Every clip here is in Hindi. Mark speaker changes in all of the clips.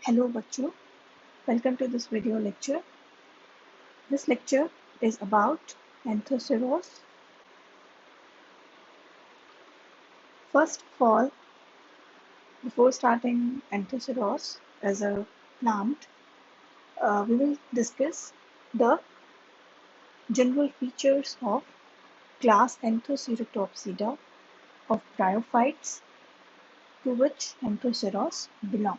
Speaker 1: Hello बच्चों, welcome to this video lecture. This lecture is about Anthoceros. First of all, before starting Anthoceros as a plant, we will discuss the general features of class Anthoceratopsida of bryophytes to which Anthoceros belong.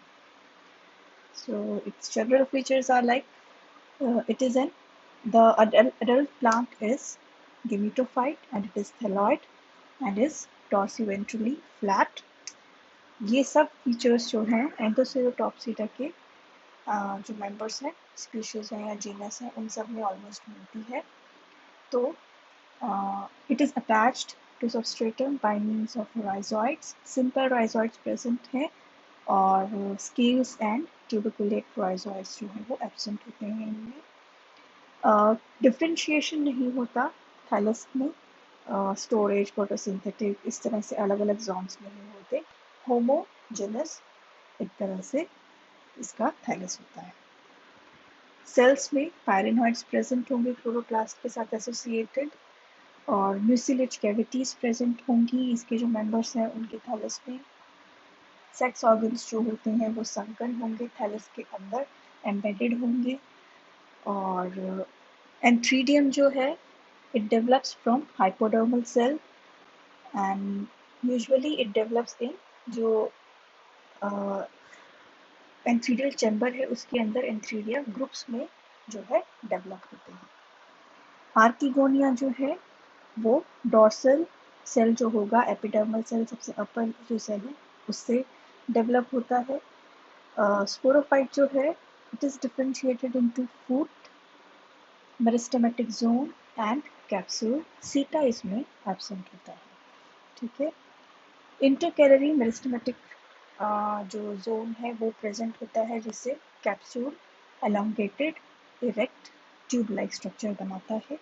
Speaker 1: So its general features are like the adult plant is gametophyte and it is thalloid and is dorsiventrally flat. ये सब फीचर्स जो हैं एंथोसेरोटॉप्सिडा के जो मेंबर्स हैं, स्पीशीज हैं या जीनस हैं, उन सब में ऑलमोस्ट मिलती है. तो it is attached to substratum by means of rhizoids. Simple rhizoids present हैं और स्केल्स एंड ट्यूबिकुलेट राइजोइड्स जो हैं वो एब्सेंट होते हैं इनमें. डिफरेंशिएशन नहीं होता थैलस में. स्टोरेज, फोटोसिंथेटिक, इस तरह से अलग अलग जोन्स नहीं होते. होमोजेनस एक तरह से इसका थैलस होता है. सेल्स में पायरेनॉइड्स प्रेजेंट होंगे क्लोरोप्लास्ट के साथ एसोसिएटेड और म्यूसिलेज कैविटीज प्रेजेंट होंगी इसके जो मेंबर्स हैं उनके थैलस में. सेक्स ऑर्गन्स जो होते हैं वो संकन होंगे, थैलस के अंदर एम्बेडेड होंगे. और एंथ्रीडियम जो है it develops from hypodermal cell and usually it develops in जो एंथ्रीडियल चैम्बर है उसके अंदर एंथ्रीडिया ग्रुप्स में जो है डेवलप होते हैं. आर्किगोनिया जो है वो डॉर्सल सेल जो होगा, एपिडर्मल सेल सबसे अपर जो सेल है उससे डेवलप होता है. स्पोरोफाइट जो है it is differentiated into foot, meristematic zone and capsule. सीटा इसमें एब्सेंट होता है. ठीक है. इंटरकैलरी मेरिस्टेमेटिक जो जोन है वो प्रेजेंट होता है जिससे capsule elongated erect tube like structure बनाता है,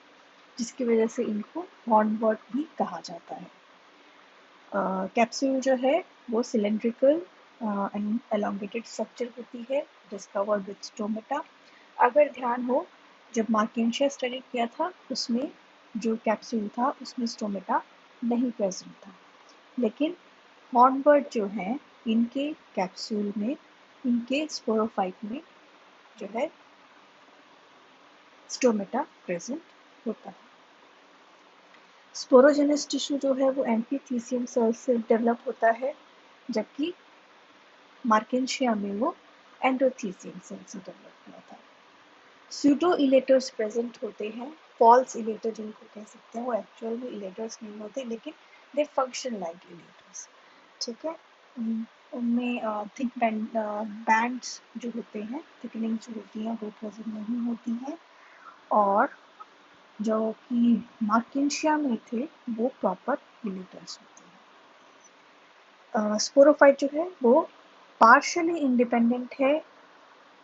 Speaker 1: जिसकी वजह से इनको हॉर्नबर्ड भी कहा जाता है. कैप्सूल जो है वो सिलेंड्रिकल एंड एलोंगेटेड स्ट्रक्चर होती है, डिस्कवर्ड विद स्टोमेटा. अगर ध्यान हो, जब मार्केंशिया स्टडी किया था उसमें जो कैप्सूल था उसमें स्टोमेटा नहीं प्रेजेंट था, लेकिन हॉर्नबर्ड जो हैं इनके कैप्सूल में, इनके स्पोरोफाइट में जो है स्टोमेटा प्रेजेंट होता है. स्पोरोजेनस टिश्यू जो है वो एम्फीथीसियम सेल से डेवलप होता है, जबकि मार्केंशिया में वो एंडोथीसियम सेल से डेवलप हुआ था. स्यूडो इलेटर्स प्रेजेंट होते हैं. फॉल्स इलेटर जिनको कह सकते हैं, वो एक्चुअल में इलेटर्स नहीं होते लेकिन दे फंक्शन लाइक इलेटर्स. ठीक है. उनमें थिक बैंड्स जो होते हैं, थिकनिंग जो होती हैं वो प्रेजेंट नहीं होती हैं. और जो कि मार्केंशिया में थे वो प्रॉपर इलेटर्स होते हैं. स्पोरोफाइट जो है वो पार्शियली इंडिपेंडेंट है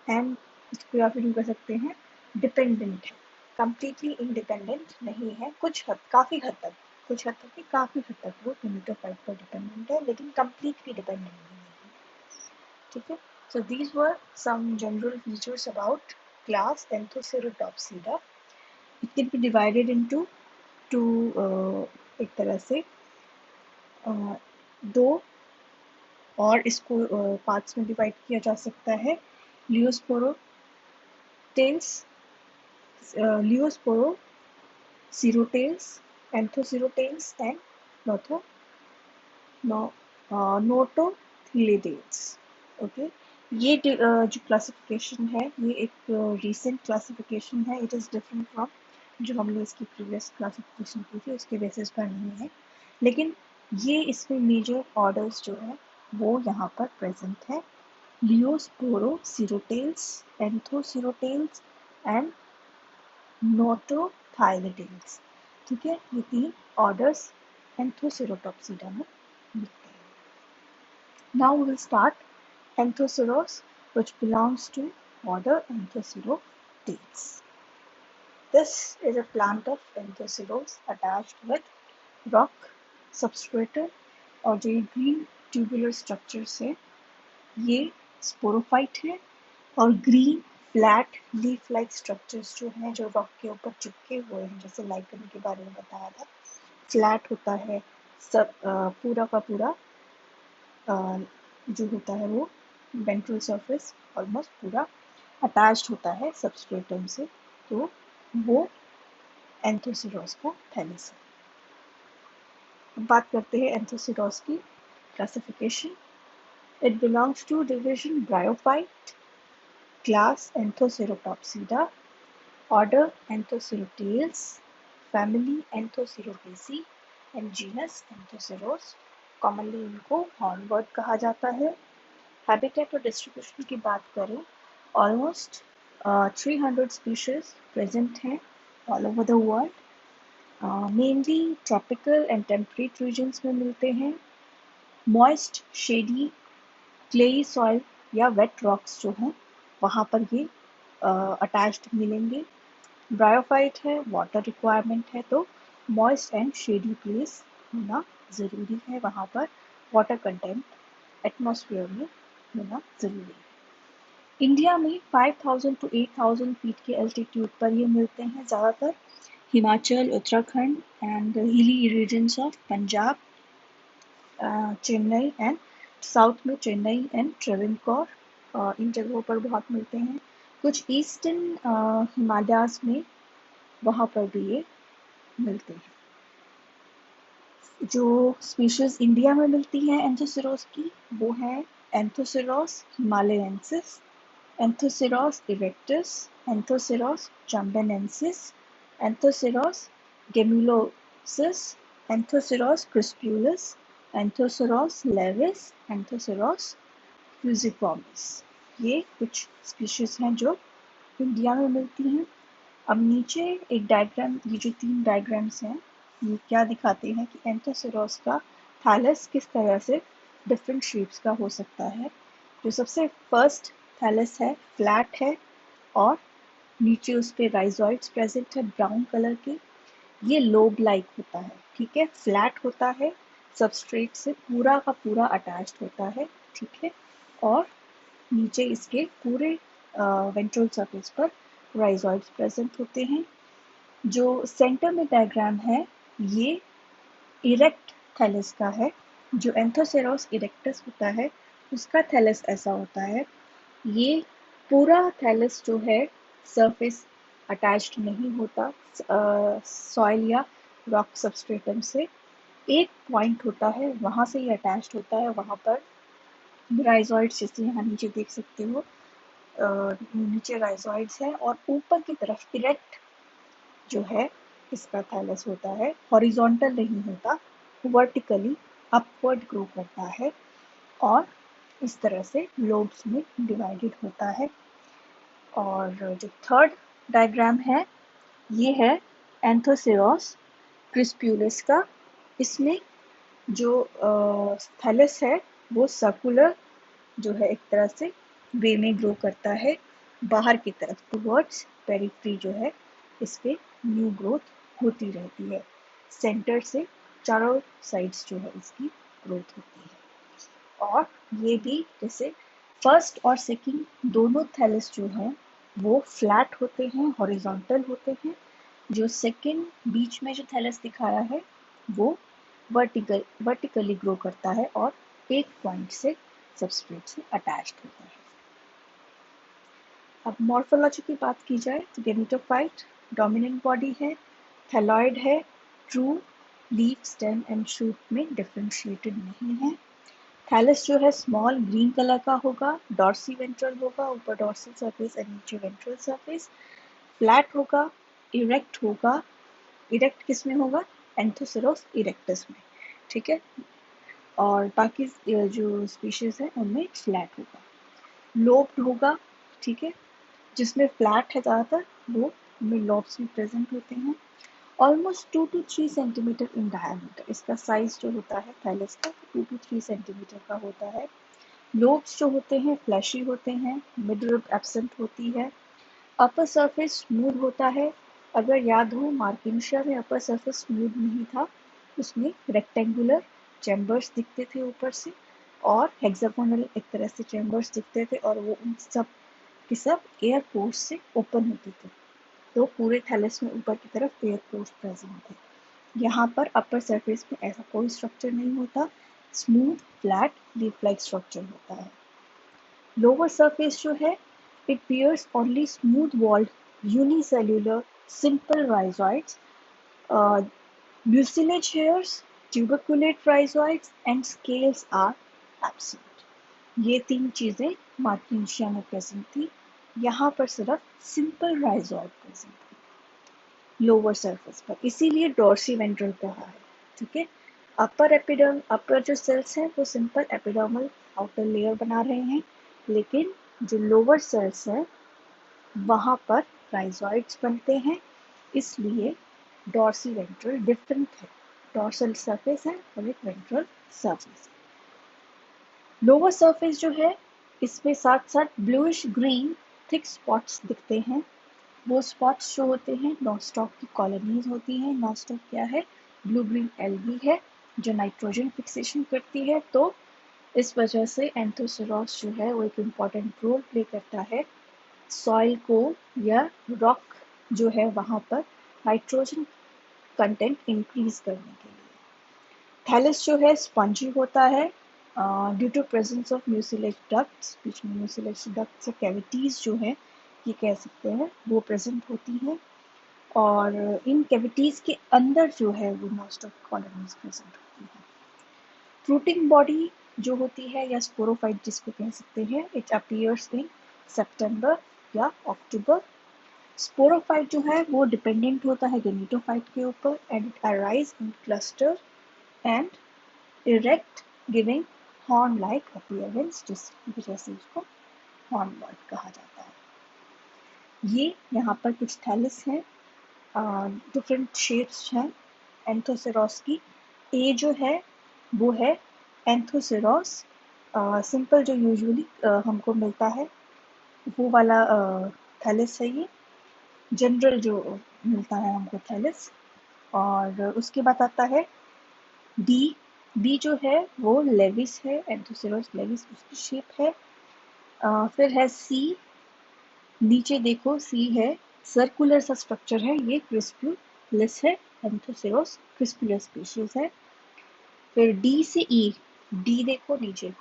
Speaker 1: एंड इसको या फिर कह सकते हैं डिपेंडेंट है. कंप्लीटली इंडिपेंडेंट नहीं है, काफ़ी हद तक काफ़ी हद तक वो गेमेटोफाइट पर डिपेंडेंट है, लेकिन कंप्लीटली डिपेंडेंट नहीं है. ठीक है. So these were some general features about class Anthoceratopsida. It can be divided into two एक तरह से दो और इसको पार्ट्स में डिवाइड किया जा सकता है. लियोस्पोरोसीरोटेल्स, एंथोसीरोटेल्स एंड नोटोथिलिडेल्स. ओके. ये जो क्लासिफिकेशन है ये एक रीसेंट क्लासिफिकेशन है. इट इज़ डिफरेंट फ्रॉम जो हमने इसकी प्रीवियस क्लासिफिकेशन की थी उसके बेसिस पर नहीं है, लेकिन ये इसमें मेजर ऑर्डर्स जो है वो यहाँ पर प्रेजेंट है. लियोस्पोरोसीरोटेल्स, एंथोसीरोटेल्स एंड नोटोथाइलिडेल्स. ठीक है. ये 3 ऑर्डर्स एंथोसेरोटॉप्सिडा में मिलते हैं. Now we will start Anthoceros, which belongs to order Anthocerotales. This is a plant of Anthoceros attached with rock substratum और जो ग्रीन ट्यूबुलर स्ट्रक्चर से ये स्पोरोफाइट है। और green flat leaf like structures जो हैं, जो रॉक के ऊपर चिपके हुए हैं, जैसे लाइकन के बारे में बताया था, फ्लैट होता है सब, पूरा का पूरा जो होता है वो वेंट्रल सरफेस ऑलमोस्ट पूरा अटैच्ड होता है सबस्ट्रेटम से, तो वो एंथोसिरोस का थैलस है। अब बात करते हैं एंथोसिरोस की classification. It belongs to division bryophyte, class Anthocerotopsida, order Anthocerotales, family Anthocerotaceae and genus Anthoceros. Commonly इनको हॉर्नबर्ड कहा जाता है। हैबिटेट और डिस्ट्रीब्यूशन की बात करें, ऑलमोस्ट 300 स्पीशीज प्रेजेंट हैं all over the world. Mainly tropical and temperate regions में मिलते हैं। मॉइस्ट, शेडी, क्लेई सॉइल या वेट रॉक्स जो हैं वहाँ पर ये अटैच्ड मिलेंगे। ब्रायोफाइट है, वाटर रिक्वायरमेंट है, तो मॉइस्ट एंड शेडी प्लेस होना ज़रूरी है, वहाँ पर वाटर कंटेंट एटमॉस्फेयर में होना ज़रूरी है। इंडिया में 5000 to 8000 फीट के एल्टीट्यूड पर ये मिलते हैं ज़्यादातर। Himachal, Uttarakhand and hilly regions of Punjab, Chennai and south में चेन्नई एंड ट्रेवनकोर, इन जगहों पर बहुत मिलते हैं। कुछ ईस्टर्न हिमालयाज में वहाँ पर भी ये मिलते हैं। जो स्पीशीज इंडिया में मिलती हैं एंथोसिरोस की, वो है एंथोसिरोस हिमालयेंसिस, एंथोसिरोस इरेक्टस, एंथोसिरोस चैम्बेनेंसिस, Anthoceros gemmulosus, Anthoceros crispulus, Anthoceros laevis, Anthoceros fusiformis. ये कुछ स्पीशीज हैं जो इंडिया में मिलती हैं। अब नीचे एक डायग्राम, ये जो 3 डायग्राम्स हैं, ये क्या दिखाते हैं कि एंथोसिरोस का थैलस किस तरह से डिफरेंट शेप्स का हो सकता है। जो सबसे फर्स्ट थैलस है, फ्लैट है और नीचे उस पे राइजॉइड्स प्रेजेंट है ब्राउन कलर के। ये लोब लाइक होता है, ठीक है, फ्लैट होता है, सबस्ट्रेट से पूरा का पूरा अटैच्ड होता है, ठीक है, और नीचे इसके पूरे वेंट्रल सरफेस पर राइजॉइड्स प्रेजेंट होते हैं। जो सेंटर में डायग्राम है, ये इरेक्ट थैलस का है। जो एंथोसेरोस इरेक्टस होता है, उसका थैलस ऐसा होता है। ये पूरा थैलस जो है सरफेस अटैच्ड नहीं होता सॉइल या रॉक सबस्ट्रेटम से। एक पॉइंट होता है, वहाँ से ये अटैच्ड होता है, वहाँ पर राइजॉइड्स जैसे यहाँ नीचे देख सकते हो, नीचे राइजॉइड्स है और ऊपर की तरफ इरेक्ट जो है इसका थैलस होता है। हॉरिजॉन्टल नहीं होता, वर्टिकली अपवर्ड ग्रो करता है और इस तरह से लोब्स में डिवाइडेड होता है। और जो थर्ड डायग्राम है, ये है एंथोसिरोस क्रिस्पुलस का। इसमें जो थैलस है वो सर्कुलर जो है एक तरह से वे में ग्रो करता है, बाहर की तरफ टुवर्ड्स पेरिफ्री जो है इस पे न्यू ग्रोथ होती रहती है। सेंटर से चारों साइड्स जो है इसकी ग्रोथ होती है। और ये भी जैसे फर्स्ट और सेकंड दोनों थैलस जो हैं वो फ्लैट होते हैं, हॉरिजॉन्टल होते हैं। जो सेकंड बीच में जो थैलस दिखाया है वो वर्टिकली ग्रो करता है और एक पॉइंट से सबस्ट्रेट से अटैच्ड होता है। अब मॉर्फोलॉजी की बात की जाए तो गेमेटोफाइट डोमिनेंट बॉडी है, थैलॉइड है, true leaf, stem and shoot में डिफरेंशिएटेड नहीं है। थैलस जो है स्मॉल ग्रीन कलर का होगा, डॉर्सी वेंट्रल होगा, ऊपर डॉर्सल सरफेस और नीचे वेंट्रल सरफेस, फ्लैट होगा, इरेक्ट होगा। इरेक्ट किस में होगा? एंथोसिरोस इरेक्टस में, ठीक है। और बाकी जो स्पीशीज है उनमें फ्लैट होगा। लोब्ड होगा, ठीक है, जिसमें फ्लैट है ज़्यादातर वो उनमें लॉब्स भी प्रेजेंट होते हैं। Almost 2 to 3 centimetre in diameter इसका साइज जो होता है थैलस का 2 to 3 सेंटीमीटर का होता है। लोब्स जो होते हैं फ्लैशी होते हैं, मिड रिब एब्सेंट होती है। अपर सरफेस स्मूथ होता है। अगर याद हो मार्किंशिया में अपर सरफेस स्मूथ नहीं था, उसमें रेक्टेंगुलर चैम्बर्स दिखते थे ऊपर से और हेक्सागोनल एक तरह से चैम्बर्स दिखते थे और वो उन सब के सब एयर पोर्स से ओपन होते थे। तो पूरे थैलस में ऊपर की तरफ एयर पोर्स प्रेजेंट थे। यहाँ पर अपर सरफेस में ऐसा कोई स्ट्रक्चर नहीं होता, smooth flat leaf like structure होता है। लोअर सरफेस जो है it bears only smooth walled unicellular simple rhizoids, uh, mucilage hairs, tuberculate rhizoids and scales are absent. ये तीन चीजें मार्किंशिया में प्रेजेंट थी। यहाँ पर सिर्फ सिंपल राइजॉइड प्रेजेंट थी लोअर सरफेस पर, इसीलिए डॉर्सी वेंट्रल कहा है। ठीक है, अपर जो सेल्स हैं वो सिंपल एपिडर्मल आउटर लेयर बना रहे हैं, लेकिन जो लोअर सेल्स है वहाँ पर राइजॉइड्स बनते हैं, इसलिए डॉर्सी वेंट्रल डिफरेंट है। डॉर्सल सरफेस है और एक वेंट्रल सरफेस। लोअर सरफेस जो है इसमें साथ साथ ब्लूइश ग्रीन थिक स्पॉट्स दिखते हैं। वो स्पॉट्स जो होते हैं नॉस्टॉक की कॉलोनीज होती हैं। नॉस्टॉक क्या है? ब्लू ग्रीन एल्गी है जो नाइट्रोजन फिक्सेशन करती है। तो इस वजह से एंथोसेरॉस जो है वो एक इम्पॉर्टेंट रोल प्ले करता है सॉइल को या रॉक जो है वहाँ पर नाइट्रोजन कंटेंट इंक्रीज करने के लिए। थैलस जो है स्पंजी होता है due to presence of mucilage ducts. बीच में म्यूसिलेज डक्ट से कैविटीज जो है ये कह सकते हैं वो प्रेजेंट होती हैं, और इन कैविटीज के अंदर जो है वो नॉस्टॉक कॉलोनीज प्रेजेंट होती हैं। फ्रूटिंग बॉडी जो होती है या स्पोरोफाइट जिसको कह सकते हैं, इट अपीयर्स इन सितंबर या अक्टूबर। स्पोरोफाइट जो है वो डिपेंडेंट होता है गेमेटोफाइट के ऊपर and it arise in cluster and erect giving horn like appearance, जिसकी वजह से इसको हॉर्नबर्ड कहा जाता है। ये यहाँ पर कुछ थैलस हैं, डिफरेंट शेप्स हैं एंथोसेरॉस की। ए जो है वो है एंथोसेरॉस सिंपल जो यूजुअली हमको मिलता है वो वाला थैलस है ये, जनरल जो मिलता है हमको थैलस। और उसके बाद आता है बी। बी जो है वो लेविस है, एंथोसेरॉस लेविस उसकी शेप है। फिर है सी, नीचे देखो सी है, सर्कुलर सा स्ट्रक्चर है, ये क्रिस्पुलस है, एंथोसेरॉस क्रिस्पुलस स्पीशीज है। फिर डी से ई, डी देखो नीचे,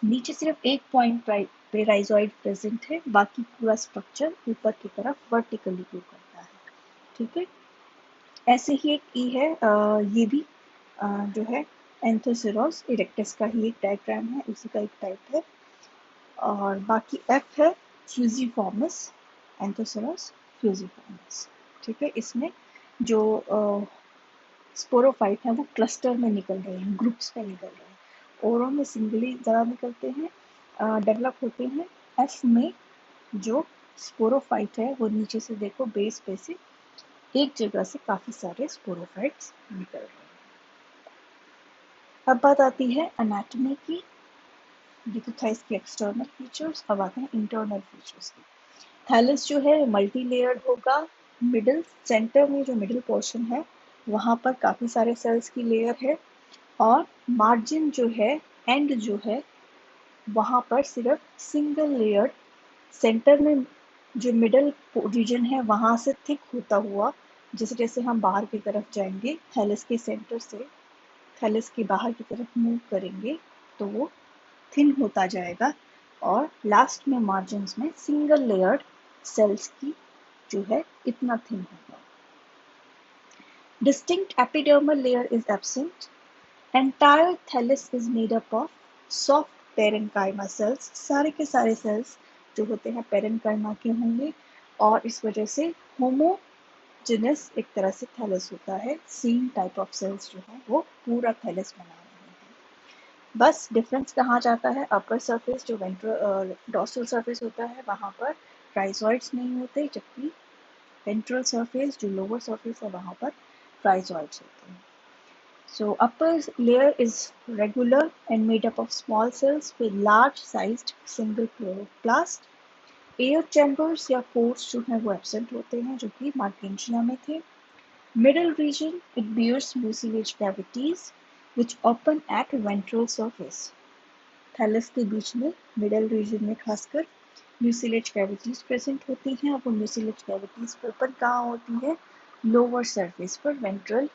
Speaker 1: नीचे सिर्फ एक पॉइंट पे राइजॉइड प्रेजेंट है, बाकी पूरा स्ट्रक्चर ऊपर की तरफ वर्टिकली ग्रो करता है। ठीक है, ऐसे ही एक ई है, ये भी जो है एंथोसेरॉस इरेक्टस का ही एक डायग्राम है, उसी का एक टाइप है। और बाकी एफ है फ्यूजिफॉर्मस, एंथोसेरॉस फ्यूजिफॉर्मस। ठीक है, इसमें जो स्पोरोफाइट है वो क्लस्टर में निकल रहे हैं, ग्रुप्स में निकल रहे हैं। ओरो में सिंगली ज़्यादा निकलते हैं, डेवलप होते हैं। एफ में जो स्पोरोफाइट है वो नीचे से देखो बेस पे से एक जगह से काफ़ी सारे स्पोरोफाइट्स निकल रहे हैं। अब बात आती है एनाटॉमी की। देखो था इसके एक्सटर्नल फीचर्स, अब आते हैं इंटरनल फीचर्स की। थैलस जो है मल्टी लेयर्ड होगा। मिडिल सेंटर में जो मिडिल पोर्शन है वहाँ पर काफ़ी सारे सेल्स की लेयर है, और मार्जिन जो है एंड जो है वहाँ पर सिर्फ सिंगल लेयर, सेंटर में जो मिडल रीजन है वहाँ से थिक होता हुआ, जैसे जैसे हम बाहर की तरफ जाएंगे थैलस के सेंटर से थैलस के बाहर की तरफ मूव करेंगे तो वो थिन होता जाएगा, और लास्ट में मार्जिन्स में सिंगल लेयर्ड सेल्स की जो है इतना थिन होगा। Distinct epidermal layer is absent. Entire thallus is made up of soft parenchyma cells. सारे के सारे सेल्स जो होते हैं पेरेनकाइमा के होंगे, और इस वजह से होमोजेनस एक तरह से थैलस होता है। सेम टाइप ऑफ सेल्स जो है वो पूरा थैलस बना रहे हैं। बस डिफरेंस कहाँ जाता है, अपर सरफेस जो डॉर्सल सरफेस होता है वहाँ पर राइजॉइड्स नहीं होते, जबकि वेंट्रल सरफेस जो लोअर सरफेस है वहाँ पर राइजॉइड्स होते हैं। So upper layer is regular and made up of small cells with large sized single chloroplast. Air chambers या pores जो है वो absent होते हैं, जो कि Markensia में थे. Middle region, it bears mucilage cavities which open at ventral surface. Thallus के बीच में मिडल रीजन में खासकर म्यूसिलेज कैविटीज प्रेजेंट होती हैं। अब वो म्यूसिलेज कैविटीज ओपन कहाँ होती है? लोअर सरफेस पर, वेंट्रल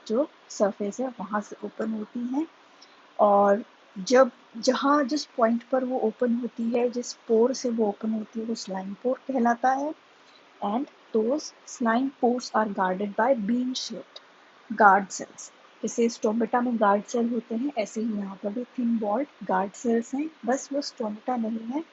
Speaker 1: जो सरफेस है वहाँ से ओपन होती हैं। और जब जिस पॉइंट पर वो ओपन होती है, जिस पोर से वो ओपन होती है, वो स्लाइम पोर कहलाता है। And those slime pores are guarded by bean shaped guard cells. जैसे स्टोमेटा में गार्ड सेल होते हैं, ऐसे ही यहाँ पर भी थिन वॉल्ड गार्ड सेल्स हैं, बस वो स्टोमेटा नहीं है,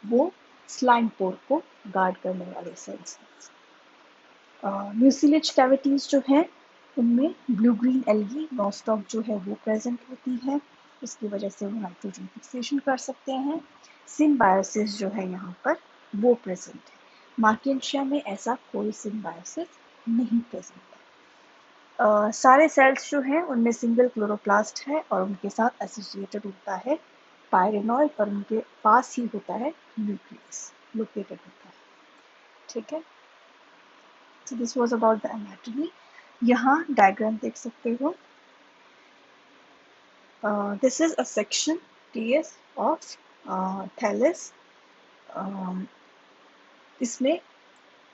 Speaker 1: वो स्लाइम पोर को गार्ड करने वाले सेल्स हैं। म्यूसिलेज कैविटीज जो हैं उनमें ब्लू ग्रीन एल्गी नॉस्टॉक जो है वो प्रेजेंट होती है, इसकी वजह से वो नाइट्रोजन फिक्सेशन कर सकते हैं। सिम्बायोसिस जो है यहाँ पर वो प्रेजेंट है। मार्केंशिया में ऐसा कोई सिम्बायोसिस नहीं प्रेजेंट है। सारे सेल्स जो हैं उनमें सिंगल क्लोरोप्लास्ट है और उनके साथ एसोसिएटेड होता है पायरेनॉइड, और उनके पास ही होता है न्यूक्लियस लोकेटेड होता है। ठीक है, so this was about the anatomy. यहाँ डायग्राम देख सकते हो। This is a section TS of thallus. इसमें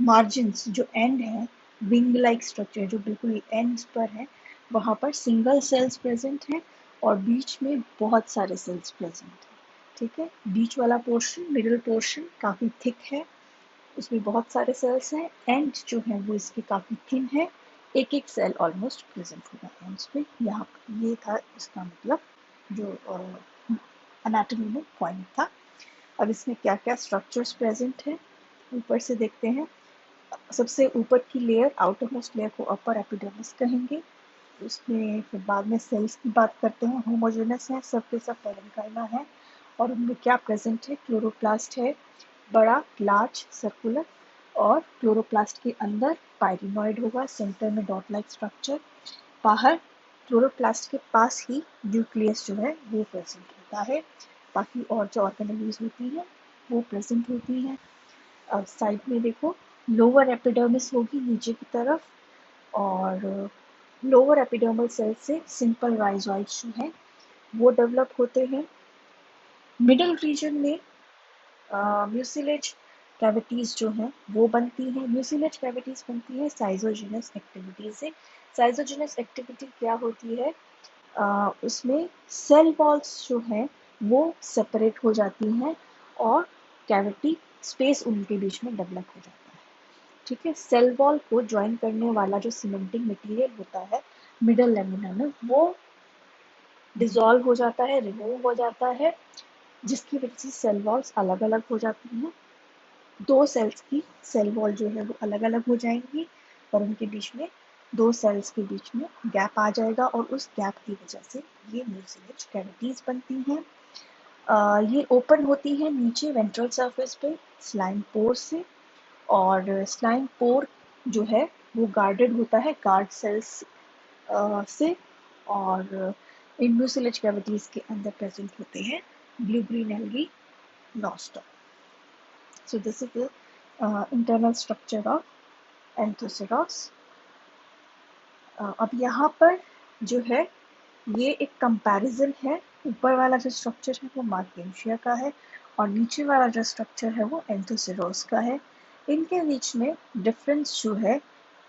Speaker 1: मार्जिन्स जो एंड है, विंग लाइक स्ट्रक्चर जो बिल्कुल एंड्स पर है, वहाँ पर सिंगल सेल्स प्रेजेंट हैं और बीच में बहुत सारे सेल्स प्रेजेंट हैं। ठीक है, बीच वाला पोर्शन, मिडिल पोर्शन काफ़ी थिक है, उसमें बहुत सारे सेल्स हैं। एंड जो है वो इसके काफ़ी थिन है, एक एक सेल ऑलमोस्ट प्रेजेंट होगा एंड्स पे। यहाँ ये था इसका मतलब जो एनाटॉमी में पॉइंट था। अब इसमें क्या क्या स्ट्रक्चर्स प्रेजेंट है ऊपर से देखते हैं। सबसे ऊपर की लेयर, आउटर मोस्ट लेयर को अपर एपिडर्मिस कहेंगे। उसमें फिर बाद में सेल्स की बात करते हैं, होमोजेनस है, सब के सब पैरेंकाइमा है और उनमें क्या प्रेजेंट है? क्लोरोप्लास्ट है, बड़ा लार्ज सर्कुलर, और क्लोरोप्लास्ट के अंदर पायरिनॉइड होगा, सेंटर में डॉट लाइक स्ट्रक्चर, बाहर क्लोरोप्लास्ट के पास ही न्यूक्लियस जो है वो प्रेजेंट होता है। बाकी और जो ऑर्गेनेल्स होती हैं वो प्रेजेंट होती हैं। अब साइड में देखो, लोअर एपिडर्मिस होगी नीचे की तरफ, और लोअर एपिडर्मल सेल से सिंपल राइजोइड्स जो हैं वो डेवलप होते हैं। मिडिल रीजन में म्यूसिलेज कैविटीज जो हैं वो बनती हैं। म्यूसिलेज कैविटीज बनती है साइजोजेनस एक्टिविटी से। साइजोजेनस एक्टिविटी क्या होती है? उसमें सेल वॉल्स जो हैं वो सेपरेट हो जाती हैं और कैविटी स्पेस उनके बीच में डेवलप हो जाता है। ठीक है, सेल वॉल को ज्वाइन करने वाला जो सीमेंटिंग मटेरियल होता है मिडल लेमिना में, वो डिसॉल्व हो जाता है, रिमूव हो जाता है, जिसकी वजह से सेल वॉल्स अलग अलग हो जाती हैं। दो सेल्स की सेल वॉल जो है वो अलग अलग हो जाएंगी और उनके बीच में, दो सेल्स के बीच में गैप आ जाएगा और उस गैप की वजह से ये म्यूसिलेज कैविटीज बनती हैं। ये ओपन होती है नीचे वेंट्रल सरफेस पे स्लाइम पोर से, और स्लाइम पोर जो है वो गार्डेड होता है गार्ड सेल्स से, और इन म्यूसिलेज कैविटीज के अंदर प्रेजेंट होते हैं blue green algae nostril. So this is the internal structure of Anthoceros. अब यहाँ पर जो है ये एक कंपैरिजन है, ऊपर वाला जो स्ट्रक्चर है वो मार्केंशिया का है और नीचे वाला जो स्ट्रक्चर है वो एंथोसेरोस का है। इनके बीच में डिफरेंस जो है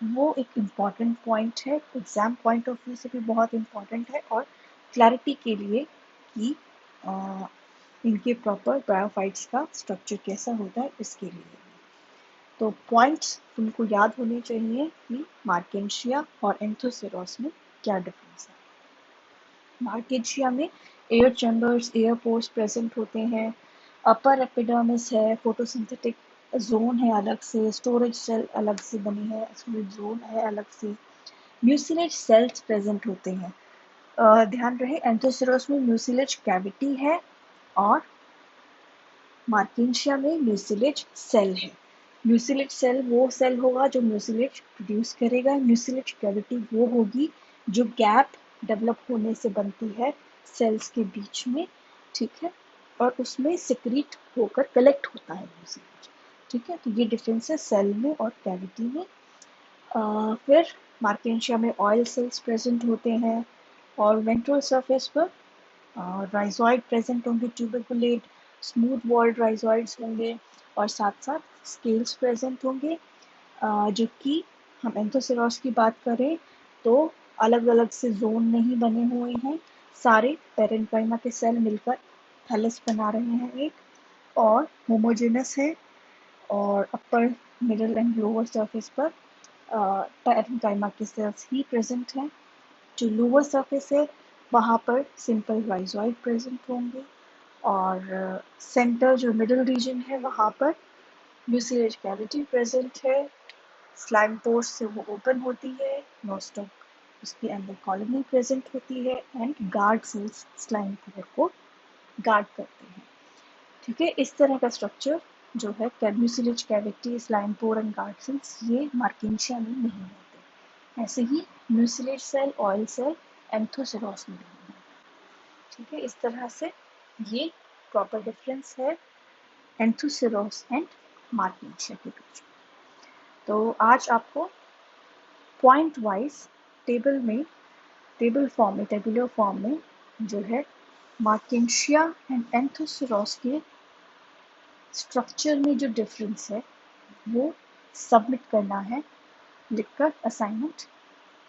Speaker 1: वो एक इम्पॉर्टेंट पॉइंट है, एग्जाम पॉइंट ऑफ व्यू से भी बहुत इम्पॉर्टेंट है और क्लैरिटी के लिए कि इनके प्रॉपर ब्रायोफाइट्स का स्ट्रक्चर कैसा होता है इसके लिए। तो पॉइंट्स तुमको याद होने चाहिए कि मार्केंशिया और एंथोसेरोस में क्या डिफरेंस है। मार्केंशिया में air chambers, air pores present होते हैं, अपर एपिडर्मिस है, फोटोसिंथेटिक जोन है अलग से, स्टोरेज सेल अलग से बनी है, स्टोरेज जोन है अलग से, म्यूसिलेज सेल्स प्रेजेंट होते हैं। ध्यान रहे एंथोसेरोस में म्यूसिलेज कैविटी है और मार्केंशिया में म्यूसिलेज सेल है। म्यूसिलेज सेल वो सेल होगा जो म्यूसिलेज प्रोड्यूस करेगा, म्यूसिलेज कैविटी वो होगी जो गैप डेवलप होने से बनती है सेल्स के बीच में। ठीक है, और उसमें सिक्रीट होकर कलेक्ट होता है म्यूसिलेज। ठीक है, तो ये डिफरेंस है सेल में और कैविटी में। फिर मार्केंशिया में ऑयल सेल्स प्रेजेंट होते हैं और वेंट्रल सरफेस पर राइजॉइड प्रेजेंट होंगे, ट्यूबिकुलेट स्मूथ वॉल्ड राइजॉइड्स होंगे, और साथ साथ स्केल्स प्रेजेंट होंगे। जो कि हम एंथोसेरॉस की बात करें तो अलग अलग से जोन नहीं बने हुए हैं, सारे पेरेन्काइमा के सेल मिलकर थैलस बना रहे हैं एक, और होमोजेनस है, और upper middle and lower surface पर पेरेन्काइमा के सेल्स ही प्रेजेंट हैं। जो लोअर सरफेस है वहाँ पर सिंपल राइजॉइड प्रेजेंट होंगे, और सेंटर जो मिडल रीजन है वहाँ पर म्यूसिलेज कैविटी प्रेजेंट है। स्लाइम पोर्स से वो ओपन होती है, नोस्टॉक उसके अंदर कॉलोनी प्रेजेंट होती है, एंड गार्ड सेल्स स्लाइम पोर को गार्ड करते हैं। ठीक है, इस तरह का स्ट्रक्चर जो है mucilage cavity, slime pore and guard cells, ये मार्किंशिया में नहीं होते। ऐसे ही mucilage cell, oil cell Anthoceros में नहीं है। ठीक है, इस तरह से ये प्रॉपर डिफरेंस है एंथोसेरॉस एंड मार्किंशिया के बीच। तो आज आपको पॉइंट वाइज टेबल फॉर्म में, टेबुलर फॉर्म में जो है मार्किंशिया एंड एंथोसेरॉस के स्ट्रक्चर में जो डिफरेंस है वो सबमिट करना है लिखकर असाइनमेंट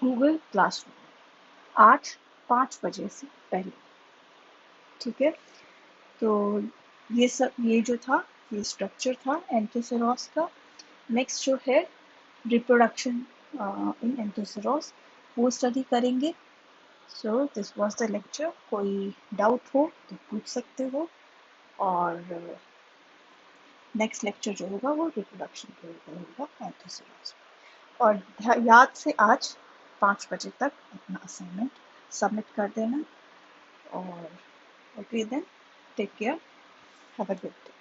Speaker 1: गूगल क्लासरूम आज 5 बजे से पहले। ठीक है, तो ये जो था ये स्ट्रक्चर था एंथोसेरॉस का। नेक्स्ट जो है रिप्रोडक्शन इन एंथोसेरॉस, वो स्टडी करेंगे। So this was the lecture. कोई डाउट हो तो पूछ सकते हो, और नेक्स्ट लेक्चर जो होगा वो रिप्रोडक्शन के ऊपर होगा एंथोसेरॉस। और याद से आज 5 बजे तक अपना असाइनमेंट सबमिट कर देना। और okay then, take care, have a good day.